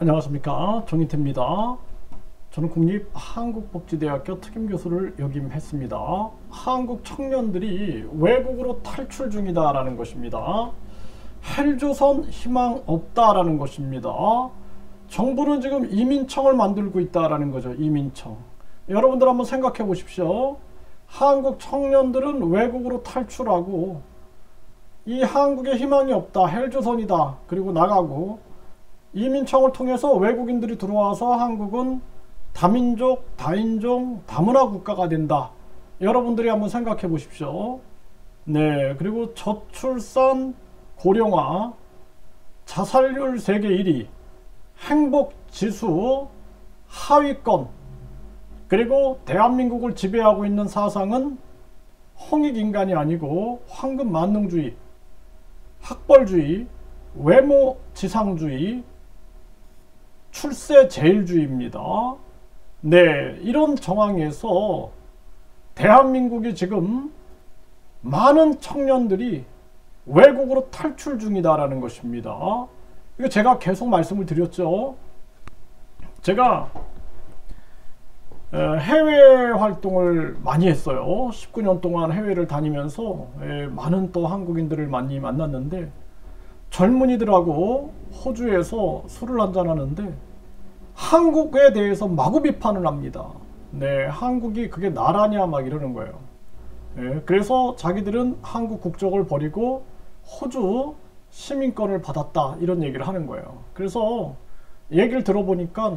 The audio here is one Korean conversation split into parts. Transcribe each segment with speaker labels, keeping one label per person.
Speaker 1: 안녕하십니까, 정인태입니다. 저는 국립한국복지대학교 특임교수를 역임했습니다. 한국 청년들이 외국으로 탈출 중이다라는 것입니다. 헬조선 희망 없다라는 것입니다. 정부는 지금 이민청을 만들고 있다라는 거죠. 이민청. 여러분들 한번 생각해 보십시오. 한국 청년들은 외국으로 탈출하고 이 한국에 희망이 없다, 헬조선이다, 그리고 나가고 이민청을 통해서 외국인들이 들어와서 한국은 다민족, 다인종, 다문화 국가가 된다. 여러분들이 한번 생각해 보십시오. 네, 그리고 저출산, 고령화, 자살률 세계 1위, 행복지수 하위권, 그리고 대한민국을 지배하고 있는 사상은 홍익인간이 아니고 황금만능주의, 학벌주의, 외모지상주의, 출세제일주의입니다. 네, 이런 정황에서 대한민국이 지금 많은 청년들이 외국으로 탈출 중이다라는 것입니다. 이거 제가 계속 말씀을 드렸죠. 제가 해외 활동을 많이 했어요. 19년 동안 해외를 다니면서 많은 또 한국인들을 많이 만났는데, 젊은이들하고 호주에서 술을 한잔 하는데 한국에 대해서 마구 비판을 합니다. 네, 한국이 그게 나라냐 막 이러는 거예요. 네, 그래서 자기들은 한국 국적을 버리고 호주 시민권을 받았다, 이런 얘기를 하는 거예요. 그래서 얘기를 들어보니까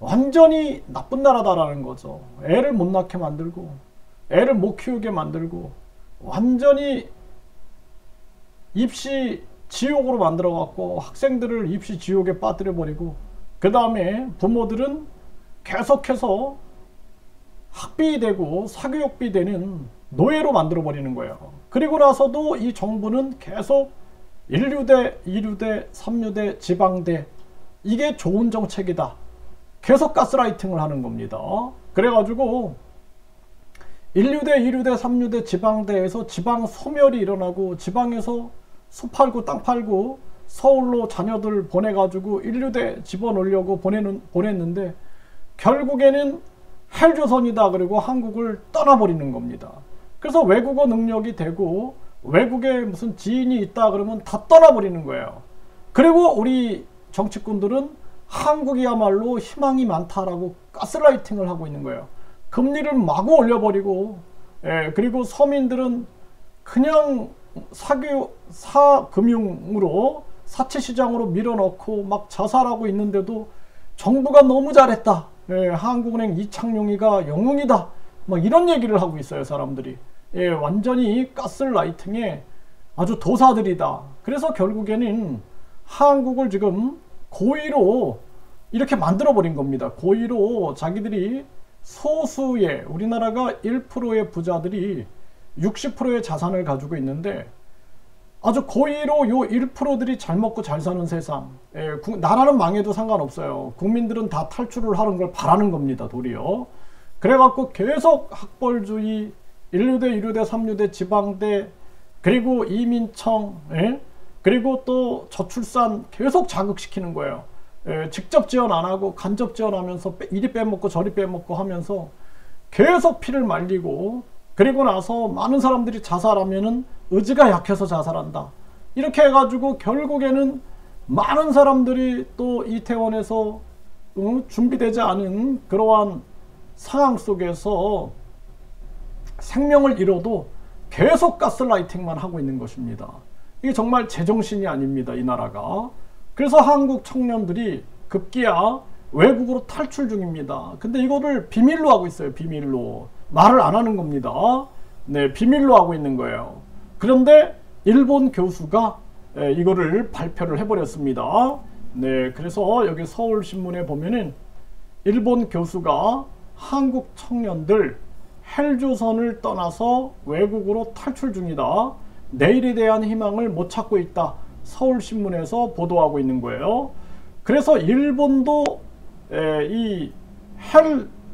Speaker 1: 완전히 나쁜 나라다라는 거죠. 애를 못 낳게 만들고 애를 못 키우게 만들고 완전히 입시 지옥으로 만들어 갖고 학생들을 입시 지옥에 빠뜨려 버리고, 그 다음에 부모들은 계속해서 학비 되고 사교육비 되는 노예로 만들어 버리는 거예요. 그리고 나서도 이 정부는 계속 1류대, 2류대, 3류대, 지방대, 이게 좋은 정책이다, 계속 가스라이팅을 하는 겁니다. 그래가지고 1류대, 2류대, 3류대, 지방대에서 지방 소멸이 일어나고, 지방에서 수 팔고 땅 팔고 서울로 자녀들 보내가지고 1류대 집어넣으려고 보냈는데 결국에는 헬조선이다, 그리고 한국을 떠나버리는 겁니다. 그래서 외국어 능력이 되고 외국에 무슨 지인이 있다 그러면 다 떠나버리는 거예요. 그리고 우리 정치꾼들은 한국이야말로 희망이 많다라고 가스라이팅을 하고 있는 거예요. 금리를 마구 올려버리고, 그리고 서민들은 그냥 사금융으로 사채시장으로 밀어넣고 막 자살하고 있는데도 정부가 너무 잘했다, 한국은행 이창용이가 영웅이다, 막 이런 얘기를 하고 있어요, 사람들이. 완전히 가스라이팅의 아주 도사들이다. 그래서 결국에는 한국을 지금 고의로 이렇게 만들어 버린 겁니다. 고의로 자기들이 소수의, 우리나라가 1%의 부자들이 60%의 자산을 가지고 있는데 아주 고의로 요 1%들이 잘 먹고 잘 사는 세상, 나라는 망해도 상관없어요. 국민들은 다 탈출을 하는 걸 바라는 겁니다, 도리어. 그래갖고 계속 학벌주의, 1류대, 2류대, 3류대, 지방대, 그리고 이민청, 그리고 또 저출산 계속 자극시키는 거예요. 직접 지원 안 하고 간접 지원하면서 이리 빼먹고 저리 빼먹고 하면서 계속 피를 말리고, 그리고 나서 많은 사람들이 자살하면은 의지가 약해서 자살한다, 이렇게 해가지고 결국에는 많은 사람들이 또 이태원에서 준비되지 않은 그러한 상황 속에서 생명을 잃어도 계속 가스라이팅만 하고 있는 것입니다. 이게 정말 제정신이 아닙니다, 이 나라가. 그래서 한국 청년들이 급기야 외국으로 탈출 중입니다. 근데 이거를 비밀로 하고 있어요. 비밀로. 말을 안 하는 겁니다. 네, 비밀로 하고 있는 거예요. 그런데 일본 교수가 이거를 발표를 해버렸습니다. 네, 그래서 여기 서울신문에 보면은 일본 교수가 한국 청년들 헬조선을 떠나서 외국으로 탈출 중이다, 내일에 대한 희망을 못 찾고 있다, 서울신문에서 보도하고 있는 거예요. 그래서 일본도 이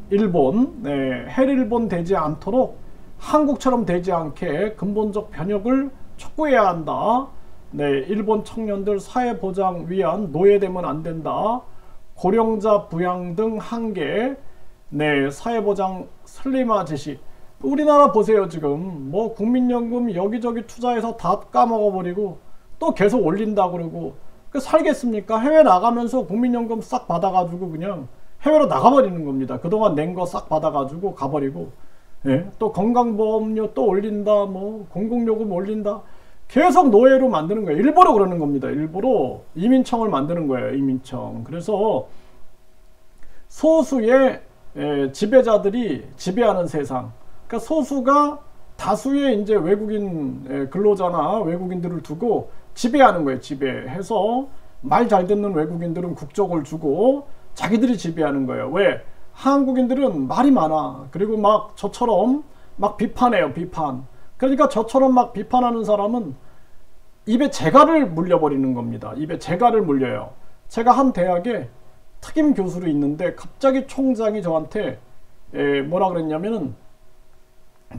Speaker 1: 헬일본 되지 않도록 한국처럼 되지 않게 근본적 변혁을 촉구해야 한다. 네, 일본 청년들 사회보장 위한 노예되면 안 된다. 고령자 부양 등 한계, 네, 사회보장 슬림화 제시. 우리나라 보세요. 지금 뭐 국민연금 여기저기 투자해서 다 까먹어버리고 또 계속 올린다 그러고 살겠습니까? 해외 나가면서 국민연금 싹 받아가지고 그냥 해외로 나가버리는 겁니다. 그동안 낸 거 싹 받아가지고 가버리고, 예? 또 건강보험료 또 올린다, 뭐 공공요금 올린다, 계속 노예로 만드는 거예요. 일부러 그러는 겁니다. 일부러 이민청을 만드는 거예요. 이민청. 그래서 소수의 지배자들이 지배하는 세상. 그러니까 소수가 다수의 이제 외국인 근로자나 외국인들을 두고 지배하는 거예요. 지배해서 말 잘 듣는 외국인들은 국적을 주고 자기들이 지배하는 거예요. 왜? 한국인들은 말이 많아. 그리고 막 저처럼 막 비판해요. 비판. 그러니까 저처럼 막 비판하는 사람은 입에 재갈을 물려버리는 겁니다. 입에 재갈을 물려요. 제가 한 대학에 특임 교수로 있는데 갑자기 총장이 저한테 뭐라 그랬냐면은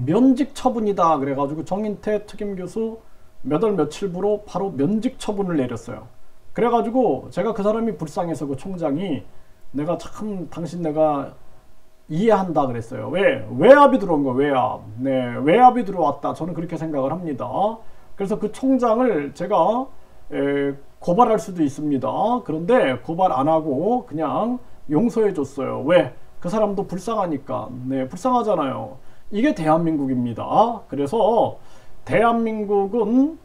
Speaker 1: 면직 처분이다 그래가지고 정인태 특임 교수 몇 월 며칠부로 바로 면직 처분을 내렸어요. 그래가지고 제가 그 사람이 불쌍해서 그 총장이 내가 참 당신 내가 이해한다 그랬어요. 왜? 외압이 들어온 거, 외압. 네, 외압이 들어왔다. 저는 그렇게 생각을 합니다. 그래서 그 총장을 제가 고발할 수도 있습니다. 그런데 고발 안 하고 그냥 용서해 줬어요. 왜? 그 사람도 불쌍하니까. 네, 불쌍하잖아요. 이게 대한민국입니다. 그래서 대한민국은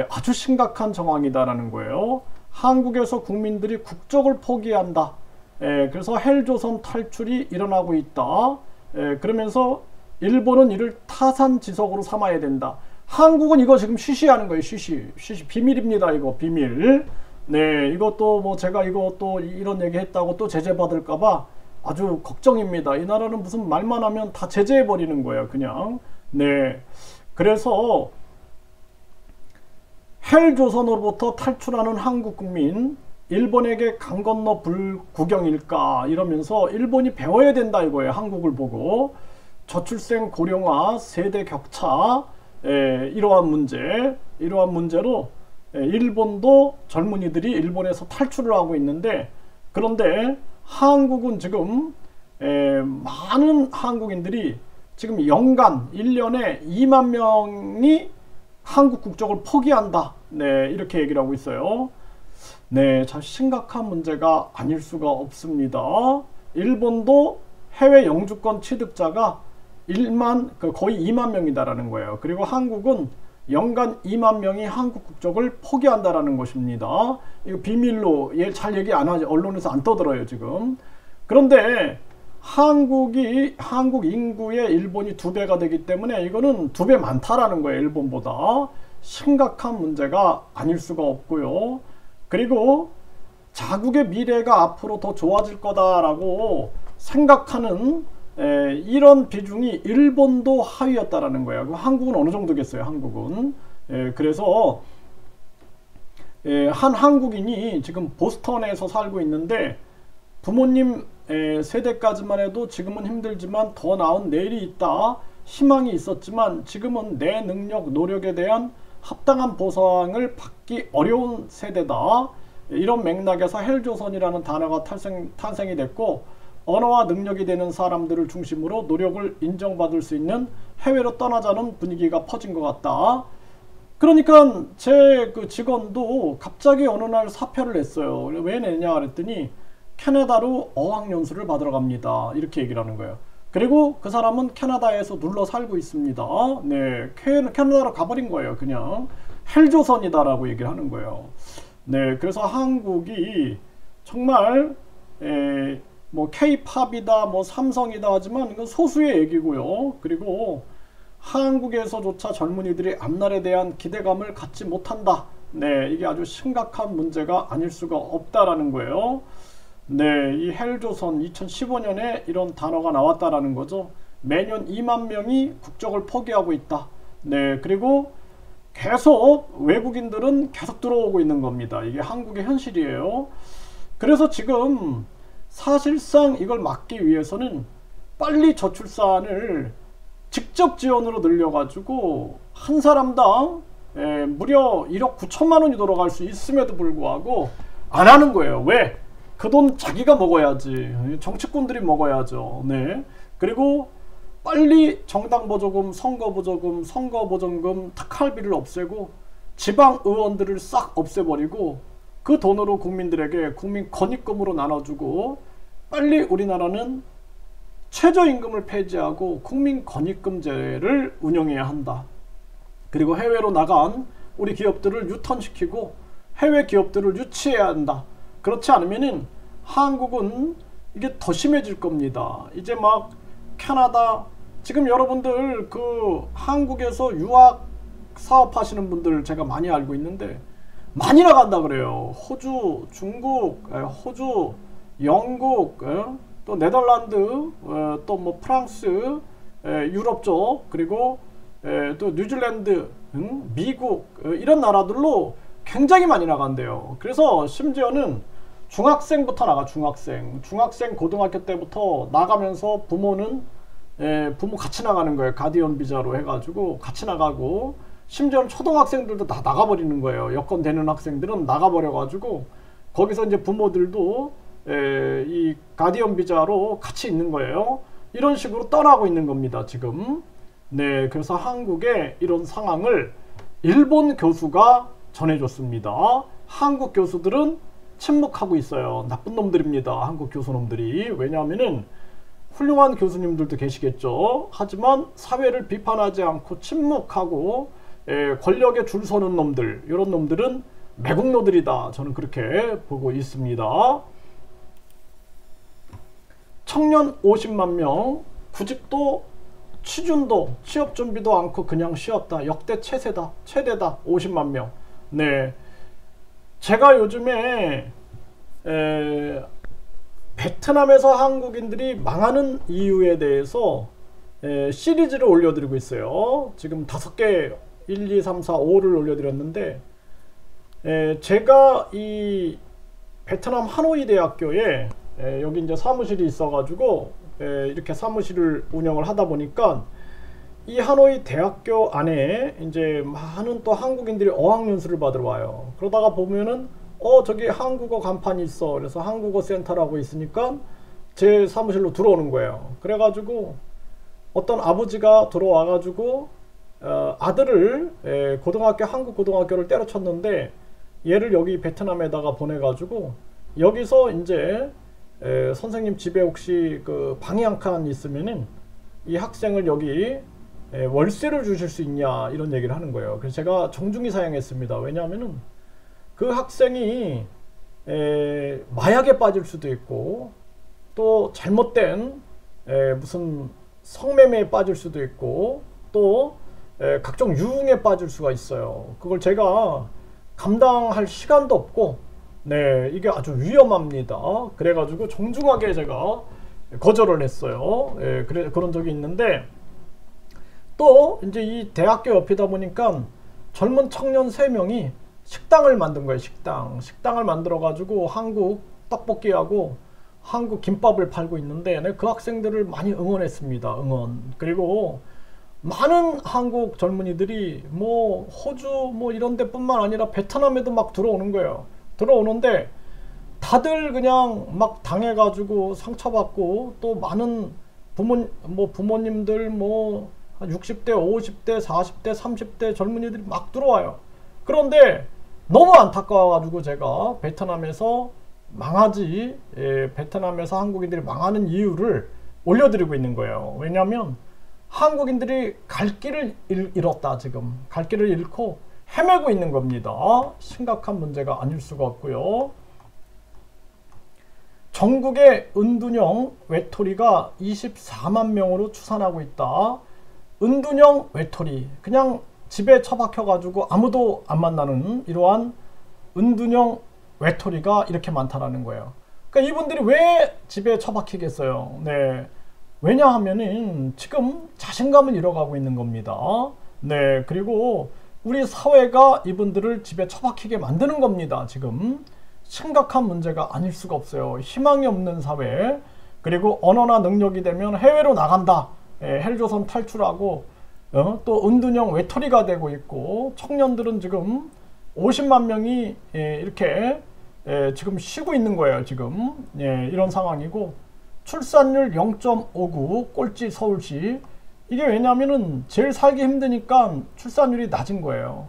Speaker 1: 아주 심각한 정황이다라는 거예요. 한국에서 국민들이 국적을 포기한다. 그래서 헬조선 탈출이 일어나고 있다. 그러면서 일본은 이를 타산지석으로 삼아야 된다. 한국은 이거 지금 쉬쉬하는 거예요. 쉬쉬 비밀입니다. 이거 비밀. 네, 이것도 뭐 제가 이거 또 이런 얘기 했다고 또 제재 받을까봐 아주 걱정입니다. 이 나라는 무슨 말만 하면 다 제재해 버리는 거예요. 그냥. 네, 그래서 헬조선으로부터 탈출하는 한국 국민, 일본에게 강 건너 불구경일까 이러면서 일본이 배워야 된다 이거예요. 한국을 보고. 저출생 고령화, 세대 격차, 이러한 문제로 일본도 젊은이들이 일본에서 탈출을 하고 있는데, 그런데 한국은 지금 많은 한국인들이 지금 연간 1년에 2만 명이 한국 국적을 포기한다. 네, 이렇게 얘기를 하고 있어요. 네, 참 심각한 문제가 아닐 수가 없습니다. 일본도 해외 영주권 취득자가 거의 2만 명이다라는 거예요. 그리고 한국은 연간 2만 명이 한국 국적을 포기한다라는 것입니다. 이거 비밀로 잘 얘기 안 하죠. 언론에서 안 떠들어요, 지금. 그런데 한국 인구의 일본이 2배가 되기 때문에 이거는 2배 많다라는 거예요. 일본보다. 심각한 문제가 아닐 수가 없고요. 그리고 자국의 미래가 앞으로 더 좋아질 거다라고 생각하는 이런 비중이 일본도 하위였다라는 거예요. 그럼 한국은 어느 정도겠어요? 한국은. 그래서 한 한국인이 지금 보스턴에서 살고 있는데 부모님 세대까지만 해도 지금은 힘들지만 더 나은 내일이 있다. 희망이 있었지만 지금은 내 능력, 노력에 대한 합당한 보상을 받기 어려운 세대다. 이런 맥락에서 헬조선이라는 단어가 탄생이 됐고, 언어와 능력이 되는 사람들을 중심으로 노력을 인정받을 수 있는 해외로 떠나자는 분위기가 퍼진 것 같다. 그러니까 제 그 직원도 갑자기 어느 날 사표를 냈어요. 왜 내냐 그랬더니 캐나다로 어학연수를 받으러 갑니다. 이렇게 얘기를 하는 거예요. 그리고 그 사람은 캐나다에서 눌러 살고 있습니다. 네, 캐나다로 가버린 거예요. 그냥 헬조선이다라고 얘기를 하는 거예요. 네, 그래서 한국이 정말 뭐 K-팝이다, 뭐 삼성이다 하지만 이건 소수의 얘기고요. 그리고 한국에서조차 젊은이들이 앞날에 대한 기대감을 갖지 못한다. 네, 이게 아주 심각한 문제가 아닐 수가 없다라는 거예요. 네, 이 헬조선 2015년에 이런 단어가 나왔다라는 거죠. 매년 2만 명이 국적을 포기하고 있다. 네, 그리고 계속 외국인들은 계속 들어오고 있는 겁니다. 이게 한국의 현실이에요. 그래서 지금 사실상 이걸 막기 위해서는 빨리 저출산을 직접 지원으로 늘려가지고 한 사람당 무려 1억 9천만 원이 돌아갈 수 있음에도 불구하고 안 하는 거예요. 왜? 그 돈 자기가 먹어야지. 정치꾼들이 먹어야죠. 네. 그리고 빨리 정당보조금, 선거보조금, 특할비를 없애고 지방 의원들을 싹 없애버리고 그 돈으로 국민들에게 국민 건입금으로 나눠주고 빨리 우리나라는 최저임금을 폐지하고 국민 건입금제를 운영해야 한다. 그리고 해외로 나간 우리 기업들을 유턴시키고 해외 기업들을 유치해야 한다. 그렇지 않으면은 한국은 이게 더 심해질 겁니다. 이제 막 캐나다, 지금 여러분들 그 한국에서 유학 사업하시는 분들 제가 많이 알고 있는데 많이 나간다 그래요. 호주, 중국, 호주, 영국, 또 네덜란드, 또 뭐 프랑스, 유럽 쪽, 그리고 또 뉴질랜드, 미국 이런 나라들로 굉장히 많이 나간대요. 그래서 심지어는 중학생부터 나가. 중학생 고등학교 때부터 나가면서 부모는 부모 같이 나가는 거예요. 가디언 비자로 해가지고 같이 나가고, 심지어는 초등학생들도 다 나가버리는 거예요. 여건 되는 학생들은 나가버려가지고 거기서 이제 부모들도 이 가디언 비자로 같이 있는 거예요. 이런 식으로 떠나고 있는 겁니다, 지금. 네, 그래서 한국의 이런 상황을 일본 교수가 전해줬습니다. 한국 교수들은 침묵하고 있어요. 나쁜 놈들입니다, 한국 교수놈들이. 왜냐하면은 훌륭한 교수님들도 계시겠죠. 하지만 사회를 비판하지 않고 침묵하고 권력에 줄 서는 놈들, 이런 놈들은 매국노들이다, 저는 그렇게 보고 있습니다. 청년 50만 명, 구직도 취준도 취업 준비도 않고 그냥 쉬었다. 역대 최대다 50만 명. 네, 제가 요즘에 베트남에서 한국인들이 망하는 이유에 대해서 시리즈를 올려드리고 있어요. 지금 5개, 1, 2, 3, 4, 5를 올려드렸는데, 제가 이 베트남 하노이 대학교에 여기 이제 사무실이 있어가지고 이렇게 사무실을 운영을 하다 보니까 이 하노이 대학교 안에 이제 많은 또 한국인들이 어학연수를 받으러 와요. 그러다가 보면은 저기 한국어 간판이 있어. 그래서 한국어 센터라고 있으니까 제 사무실로 들어오는 거예요. 그래가지고 어떤 아버지가 들어와가지고 아들을 한국 고등학교를 때려쳤는데 얘를 여기 베트남에다가 보내가지고 여기서 이제 선생님 집에 혹시 그 방이 한 칸 있으면은 이 학생을 여기 월세를 주실 수 있냐, 이런 얘기를 하는 거예요. 그래서 제가 정중히 사양했습니다. 왜냐하면은 그 학생이 마약에 빠질 수도 있고 또 잘못된 무슨 성매매에 빠질 수도 있고 또 각종 유흥에 빠질 수가 있어요. 그걸 제가 감당할 시간도 없고, 네, 이게 아주 위험합니다. 그래가지고 정중하게 제가 거절을 했어요. 그런 적이 있는데, 또 이제 이 대학교 옆이다 보니까 젊은 청년 3명이 식당을 만든 거예요. 식당을 만들어 가지고 한국 떡볶이하고 한국 김밥을 팔고 있는데, 그 학생들을 많이 응원했습니다. 그리고 많은 한국 젊은이들이 뭐 호주 뭐 이런 데뿐만 아니라 베트남에도 막 들어오는 거예요. 들어오는데 다들 그냥 막 당해가지고 상처받고, 또 많은 부모님들 뭐 60대, 50대, 40대, 30대 젊은이들이 막 들어와요. 그런데 너무 안타까워가지고 제가 베트남에서 베트남에서 한국인들이 망하는 이유를 올려드리고 있는 거예요. 왜냐하면 한국인들이 갈 길을 잃었다. 지금 갈 길을 잃고 헤매고 있는 겁니다. 심각한 문제가 아닐 수가 없고요. 전국의 은둔형 외톨이가 24만 명으로 추산하고 있다. 은둔형 외톨이, 그냥 집에 처박혀 가지고 아무도 안 만나는 이러한 은둔형 외톨이가 이렇게 많다라는 거예요. 그러니까 이분들이 왜 집에 처박히겠어요? 네, 왜냐하면은 지금 자신감을 잃어가고 있는 겁니다. 네, 그리고 우리 사회가 이분들을 집에 처박히게 만드는 겁니다. 지금 심각한 문제가 아닐 수가 없어요. 희망이 없는 사회, 그리고 언어나 능력이 되면 해외로 나간다, 헬조선 탈출하고 또 은둔형 외톨이가 되고 있고, 청년들은 지금 50만 명이 이렇게 지금 쉬고 있는 거예요. 지금 이런 상황이고, 출산율 0.59 꼴찌 서울시. 이게 왜냐면은 제일 살기 힘드니까 출산율이 낮은 거예요.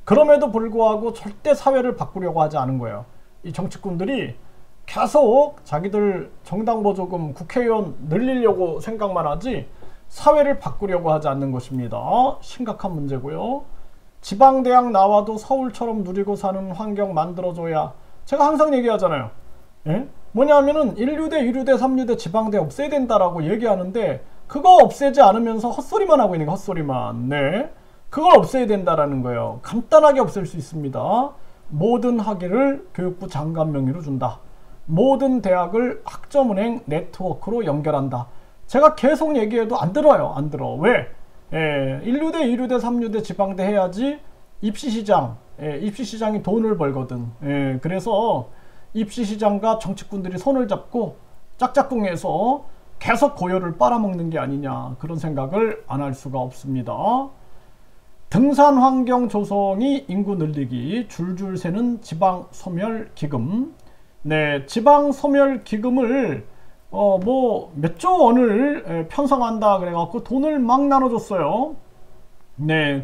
Speaker 1: 그럼에도 불구하고 절대 사회를 바꾸려고 하지 않은 거예요. 이 정치꾼들이 계속 자기들 정당 보조금 국회의원 늘리려고 생각만 하지 사회를 바꾸려고 하지 않는 것입니다. 심각한 문제고요. 지방대학 나와도 서울처럼 누리고 사는 환경 만들어줘야, 제가 항상 얘기하잖아요. 뭐냐면은 1류대, 2류대, 3류대 지방대 없애야 된다라고 얘기하는데, 그거 없애지 않으면서 헛소리만 하고 있는 거, 헛소리만. 그걸 없애야 된다라는 거예요. 간단하게 없앨 수 있습니다. 모든 학위를 교육부 장관 명의로 준다. 모든 대학을 학점은행 네트워크로 연결한다. 제가 계속 얘기해도 안 들어요. 안 들어. 왜? 1류대, 2류대, 3류대 지방대 해야지 입시시장이 돈을 벌거든. 그래서 입시시장과 정치꾼들이 손을 잡고 짝짝꿍해서 계속 고열을 빨아먹는 게 아니냐, 그런 생각을 안 할 수가 없습니다. 등산 환경 조성이 인구 늘리기, 줄줄 새는 지방 소멸 기금. 지방 소멸 기금을 뭐 몇 조 원을 편성한다 그래갖고 돈을 막 나눠줬어요.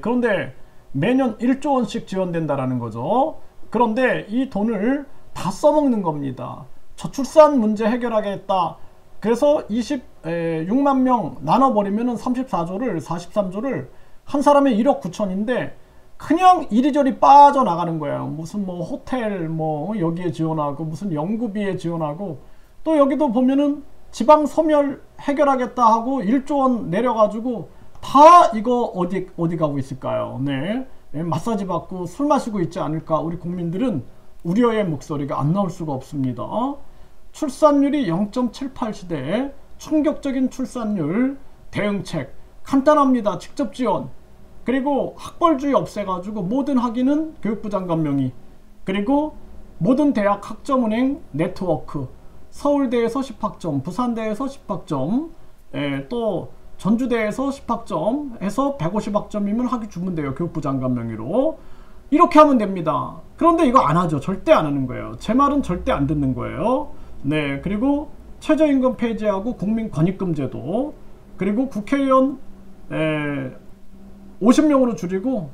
Speaker 1: 그런데 매년 1조 원씩 지원된다라는 거죠. 그런데 이 돈을 다 써먹는 겁니다. 저출산 문제 해결하겠다. 그래서 26만 명 나눠버리면은 34조를, 43조를 한 사람에 1억 9천인데 그냥 이리저리 빠져나가는 거예요. 무슨 뭐 호텔 뭐 여기에 지원하고, 무슨 연구비에 지원하고, 또 여기도 보면은 지방 소멸 해결하겠다 하고 1조 원 내려가지고 다 이거 어디 가고 있을까요? 마사지 받고 술 마시고 있지 않을까? 우리 국민들은 우려의 목소리가 안 나올 수가 없습니다. 출산율이 0.78 시대에 충격적인 출산율 대응책 간단합니다. 직접 지원, 그리고 학벌주의 없애가지고 모든 학위는 교육부 장관 명의, 그리고 모든 대학 학점은행 네트워크, 서울대에서 10학점, 부산대에서 10학점, 또 전주대에서 10학점 해서 150학점이면 학위 주면 돼요. 교육부 장관 명의로. 이렇게 하면 됩니다. 그런데 이거 안 하죠. 절대 안 하는 거예요. 제 말은 절대 안 듣는 거예요. 그리고 최저임금 폐지하고 국민권익금 제도, 그리고 국회의원 50명으로 줄이고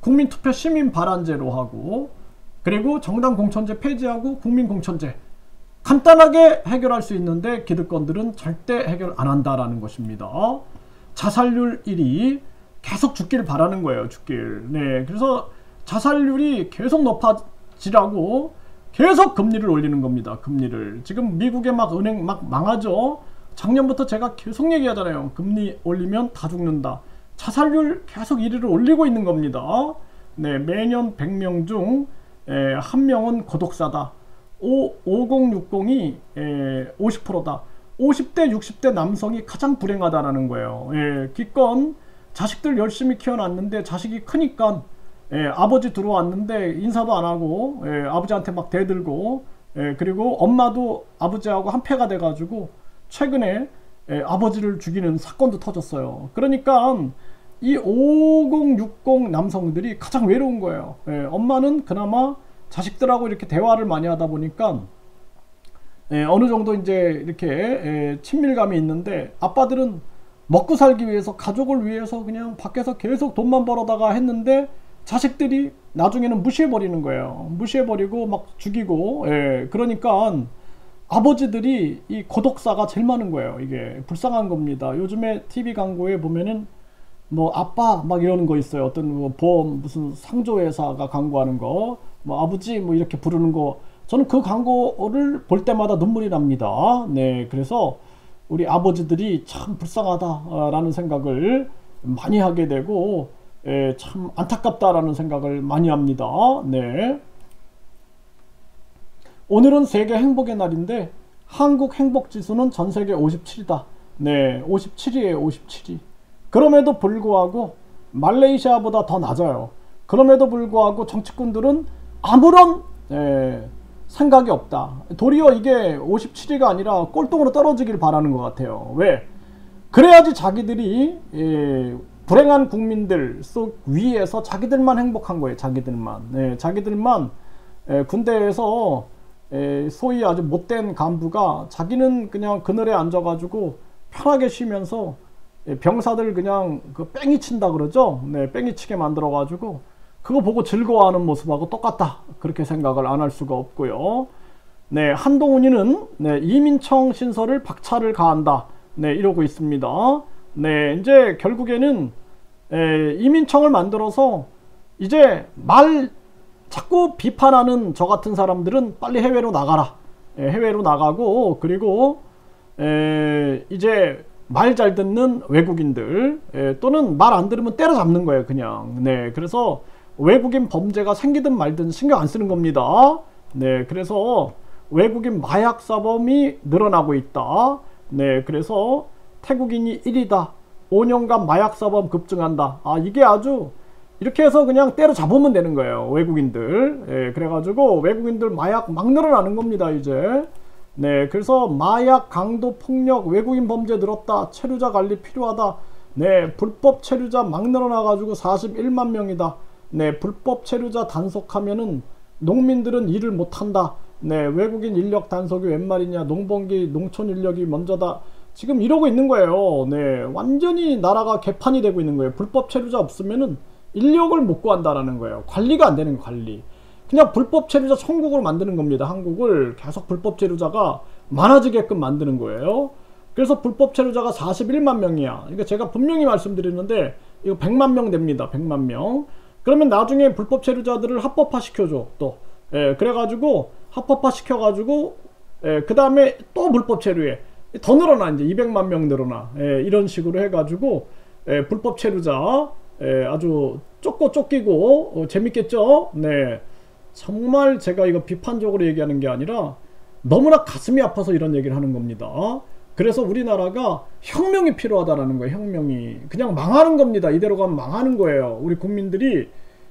Speaker 1: 국민투표 시민발안제로 하고, 그리고 정당 공천제 폐지하고 국민공천제, 간단하게 해결할 수 있는데 기득권들은 절대 해결 안 한다라는 것입니다. 자살률 1위, 계속 죽길 바라는 거예요. 죽길. 그래서 자살률이 계속 높아지라고 계속 금리를 올리는 겁니다. 금리를. 지금 미국의 막 은행 막 망하죠. 작년부터 제가 계속 얘기하잖아요. 금리 올리면 다 죽는다. 자살률 계속 1위를 올리고 있는 겁니다. 매년 100명 중 1명은 고독사다. 5060이 50%다. 50대 60대 남성이 가장 불행하다라는 거예요. 기껏 자식들 열심히 키워놨는데 자식이 크니까 아버지 들어왔는데 인사도 안 하고 아버지한테 막 대들고, 그리고 엄마도 아버지하고 한패가 돼가지고 최근에 아버지를 죽이는 사건도 터졌어요. 그러니까 이 5060 남성들이 가장 외로운 거예요. 엄마는 그나마 자식들하고 이렇게 대화를 많이 하다 보니까 어느 정도 이제 이렇게 친밀감이 있는데, 아빠들은 먹고 살기 위해서, 가족을 위해서 그냥 밖에서 계속 돈만 벌어다가 했는데 자식들이 나중에는 무시해버리는 거예요. 무시해버리고 막 죽이고. 그러니까 아버지들이 이 고독사가 제일 많은 거예요. 이게 불쌍한 겁니다. 요즘에 TV 광고에 보면은 뭐 아빠 막 이러는 거 있어요. 어떤 뭐 보험 무슨 상조회사가 광고하는 거, 뭐 아버지 뭐 이렇게 부르는 거, 저는 그 광고를 볼 때마다 눈물이 납니다. 그래서 우리 아버지들이 참 불쌍하다라는 생각을 많이 하게 되고, 참 안타깝다라는 생각을 많이 합니다. 오늘은 세계 행복의 날인데 한국 행복지수는 전세계 57이다. 57위에요. 57위. 그럼에도 불구하고 말레이시아보다 더 낮아요. 그럼에도 불구하고 정치꾼들은 아무런 생각이 없다. 도리어 이게 57위가 아니라 꼴등으로 떨어지길 바라는 것 같아요. 왜? 그래야지 자기들이 불행한 국민들 속 위에서 자기들만 행복한 거예요. 자기들만. 자기들만 군대에서 소위 아주 못된 간부가 자기는 그냥 그늘에 앉아가지고 편하게 쉬면서 병사들 그냥 그 뺑이 친다 그러죠. 네, 뺑이 치게 만들어가지고 그거 보고 즐거워하는 모습하고 똑같다. 그렇게 생각을 안 할 수가 없고요. 네, 한동훈이는 네, 이민청 신설을 박차를 가한다. 네, 이러고 있습니다. 네, 이제 결국에는 이민청을 만들어서 이제 자꾸 비판하는 저 같은 사람들은 빨리 해외로 나가라. 해외로 나가고, 그리고 이제 말 잘 듣는 외국인들 또는 말 안 들으면 때려잡는 거예요, 그냥. 네, 그래서 외국인 범죄가 생기든 말든 신경 안 쓰는 겁니다. 네, 그래서 외국인 마약 사범이 늘어나고 있다. 네, 그래서 태국인이 1위다. 5년간 마약 사범 급증한다. 아, 이게 아주 이렇게 해서 그냥 때려잡으면 되는 거예요, 외국인들. 예, 그래가지고 외국인들 마약 막 늘어나는 겁니다, 이제. 네, 그래서 마약, 강도, 폭력, 외국인 범죄 늘었다. 체류자 관리 필요하다. 네, 불법 체류자 막 늘어나가지고 41만 명이다. 네, 불법 체류자 단속하면은 농민들은 일을 못한다. 네, 외국인 인력 단속이 웬 말이냐. 농번기, 농촌 인력이 먼저다. 지금 이러고 있는 거예요. 네, 완전히 나라가 개판이 되고 있는 거예요. 불법 체류자 없으면은 인력을 못 구한다라는 거예요. 관리가 안 되는 관리. 그냥 불법 체류자 천국으로 만드는 겁니다. 한국을 계속 불법 체류자가 많아지게끔 만드는 거예요. 그래서 불법 체류자가 41만 명이야. 그러니까 제가 분명히 말씀드리는데 이거 100만 명 됩니다. 100만 명. 그러면 나중에 불법 체류자들을 합법화 시켜줘. 또 그래가지고 합법화 시켜가지고 그 다음에 또 불법 체류해. 더 늘어나. 이제 200만 명 늘어나. 이런 식으로 해가지고 불법 체류자 아주 쫓기고 재밌겠죠? 네, 정말 제가 이거 비판적으로 얘기하는 게 아니라 너무나 가슴이 아파서 이런 얘기를 하는 겁니다. 그래서 우리나라가 혁명이 필요하다라는 거예요. 혁명이. 그냥 망하는 겁니다. 이대로 가면 망하는 거예요. 우리 국민들이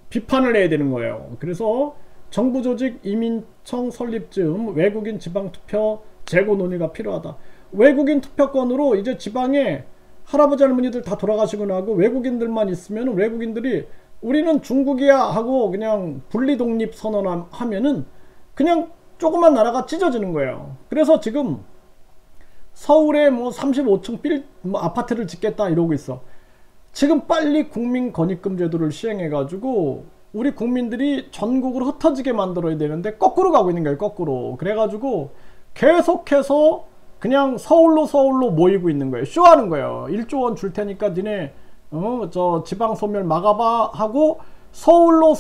Speaker 1: 비판을 해야 되는 거예요. 그래서 정부 조직 이민청 설립 즈음 외국인 지방투표 재고 논의가 필요하다. 외국인 투표권으로 이제 지방에 할아버지 할머니들 다 돌아가시고 나고 외국인들만 있으면 외국인들이 우리는 중국이야 하고 그냥 분리독립 선언하면은 그냥 조그만 나라가 찢어지는 거예요. 그래서 지금 서울에 뭐 35층 아파트를 짓겠다 이러고 있어. 지금 빨리 국민권익금 제도를 시행해 가지고 우리 국민들이 전국으로 흩어지게 만들어야 되는데 거꾸로 가고 있는 거예요. 거꾸로. 그래 가지고 계속해서 그냥 서울로 모이고 있는 거예요. 쇼하는 거예요. 1조 원 줄 테니까 니네 저 지방 소멸 막아봐 하고 서울로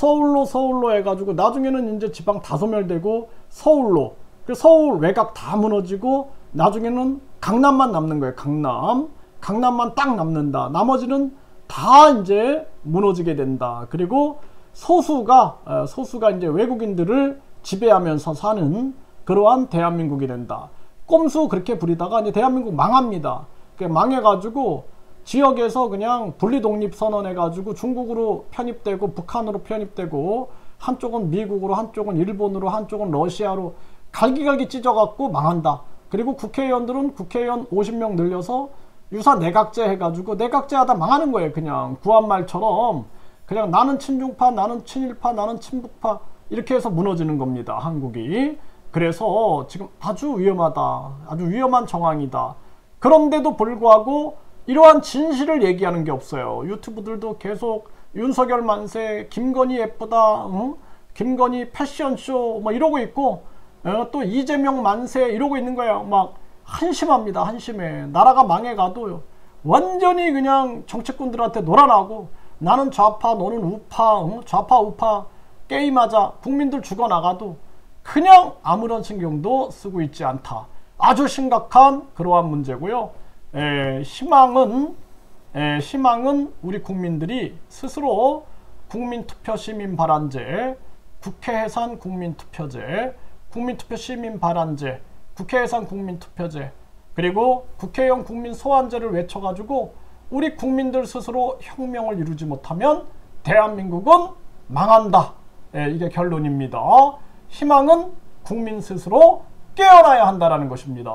Speaker 1: 해가지고 나중에는 이제 지방 다 소멸되고 서울로. 그 서울 외곽 다 무너지고 나중에는 강남만 남는 거예요. 강남만 딱 남는다. 나머지는 다 이제 무너지게 된다. 그리고 소수가 이제 외국인들을 지배하면서 사는 그러한 대한민국이 된다. 꼼수 그렇게 부리다가 이제 대한민국 망합니다. 망해가지고 지역에서 그냥 분리독립 선언해가지고 중국으로 편입되고 북한으로 편입되고 한쪽은 미국으로 한쪽은 일본으로 한쪽은 러시아로 갈기갈기 찢어갖고 망한다. 그리고 국회의원들은 국회의원 50명 늘려서 유사 내각제 해가지고 내각제 하다 망하는 거예요. 그냥 구한말처럼 그냥 나는 친중파, 나는 친일파, 나는 친북파 이렇게 해서 무너지는 겁니다. 한국이. 그래서 지금 아주 위험하다. 아주 위험한 정황이다. 그런데도 불구하고 이러한 진실을 얘기하는 게 없어요. 유튜브들도 계속 윤석열 만세, 김건희 예쁘다, 김건희 패션쇼 뭐 이러고 있고 또 이재명 만세 이러고 있는 거예요. 막 한심합니다. 한심해. 나라가 망해가도 완전히 그냥 정치꾼들한테 놀아나고 나는 좌파, 너는 우파, 좌파, 우파 게임하자. 국민들 죽어나가도 그냥 아무런 신경도 쓰고 있지 않다. 아주 심각한 그러한 문제고요. 희망은 우리 국민들이 스스로 국민투표 시민발안제, 국회해산 국민투표제, 국민투표 시민발안제, 국회해산 국민투표제, 그리고 국회의원 국민소환제를 외쳐가지고 우리 국민들 스스로 혁명을 이루지 못하면 대한민국은 망한다. 이게 결론입니다. 희망은 국민 스스로 깨어나야 한다는 것입니다.